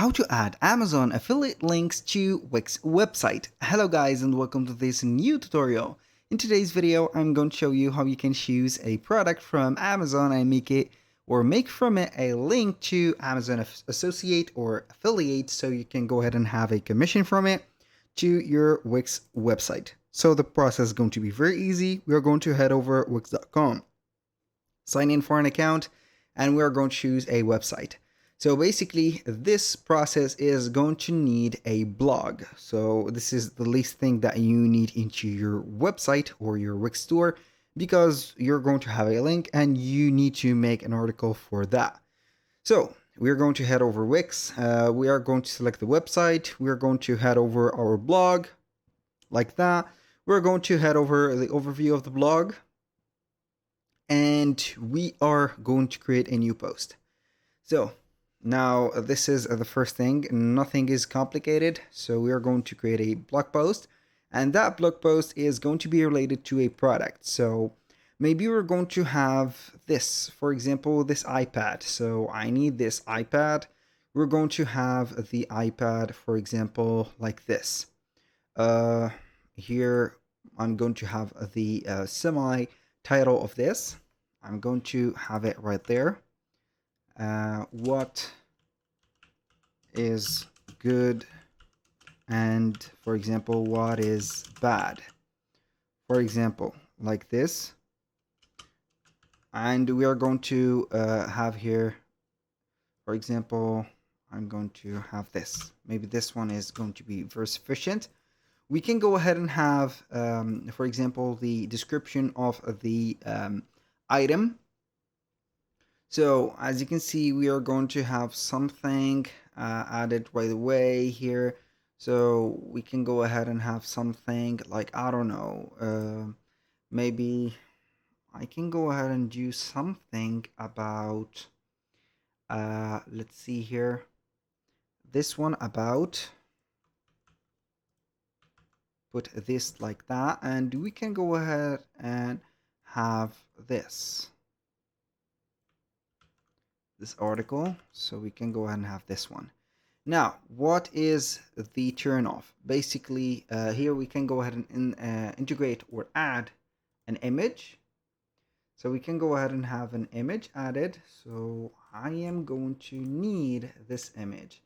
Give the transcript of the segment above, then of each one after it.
how to add Amazon affiliate links to Wix website. Hello guys and welcome to this new tutorial. In today's video, I'm going to show you how you can choose a product from Amazon and make from it a link to Amazon associate or affiliate so you can go ahead and have a commission from it to your Wix website. So the process is going to be very easy. We are going to head over wix.com, sign in for an account, and we are going to choose a website. So basically, this process is going to need a blog. So this is the least thing that you need into your website or your Wix store, because you're going to have a link and you need to make an article for that. So we're going to head over Wix. We are going to select the website. We're going to head over our blog like that. We're going to head over the overview of the blog, and we are going to create a new post. So now this is the first thing. Nothing is complicated. So we are going to create a blog post, and that blog post is going to be related to a product. So maybe we're going to have this, for example, this iPad. So I need this iPad. We're going to have the iPad, for example, like this. Here I'm going to have the semi title of this. I'm going to have it right there. What is good and, for example, what is bad, for example, like this. And we are going to have here, for example, I'm going to have this. Maybe this one is going to be very sufficient. We can go ahead and have, for example, the description of the item. So as you can see, we are going to have something added right away here. So we can go ahead and have something like, I don't know, maybe I can go ahead and do something about, let's see here, this one about, put this like that, and we can go ahead and have this article. So we can go ahead and have this one. Now, what is the turn off? Basically, here we can go ahead and integrate or add an image. So we can go ahead and have an image added. So I am going to need this image.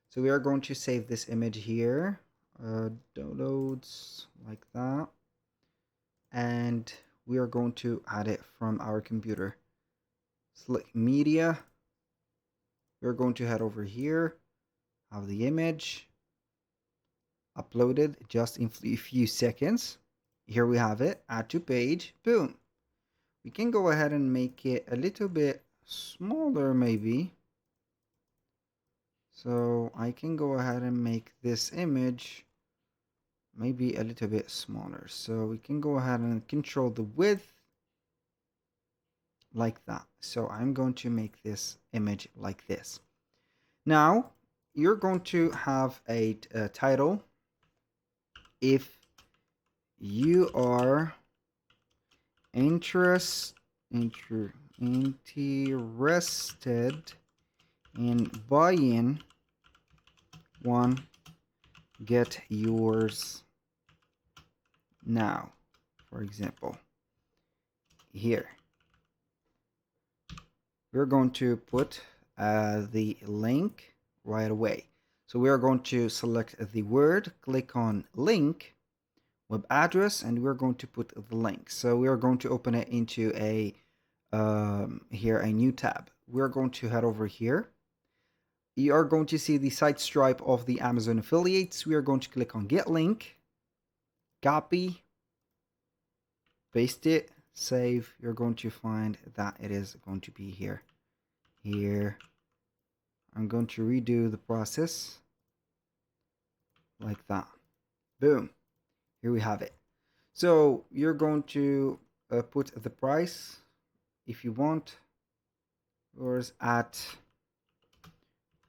So we are going to save this image here. Downloads like that. And we are going to add it from our computer. Select media. We're going to head over here. Have the image uploaded just in a few seconds. Here we have it. Add to page. Boom. We can go ahead and make it a little bit smaller maybe. So I can go ahead and make this image maybe a little bit smaller. So we can go ahead and control the width like that. So I'm going to make this image like this. Now you're going to have a title. If you are interested in buying one, get yours now, for example. Here we're going to put the link right away. So we are going to select the word, click on link, web address, and we're going to put the link. So we are going to open it into a here a new tab. We're going to head over here. You are going to see the site stripe of the Amazon affiliates. We are going to click on get link, copy, paste it, save. You're going to find that it is going to be here. I'm going to redo the process like that. Boom. Here we have it. So you're going to put the price if you want, yours at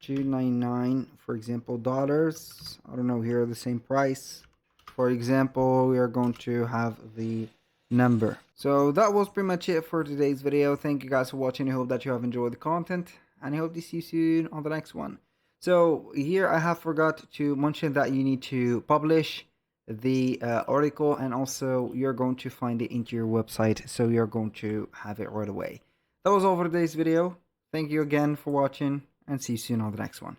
$2.99, for example, dollars. I don't know, here the same price. For example, we are going to have the number. So that was pretty much it for today's video. Thank you guys for watching. I hope that you have enjoyed the content, and I hope to see you soon on the next one. So here I have forgot to mention that you need to publish the article, and also you're going to find it into your website, so you're going to have it right away. That was all for today's video. Thank you again for watching, and see you soon on the next one.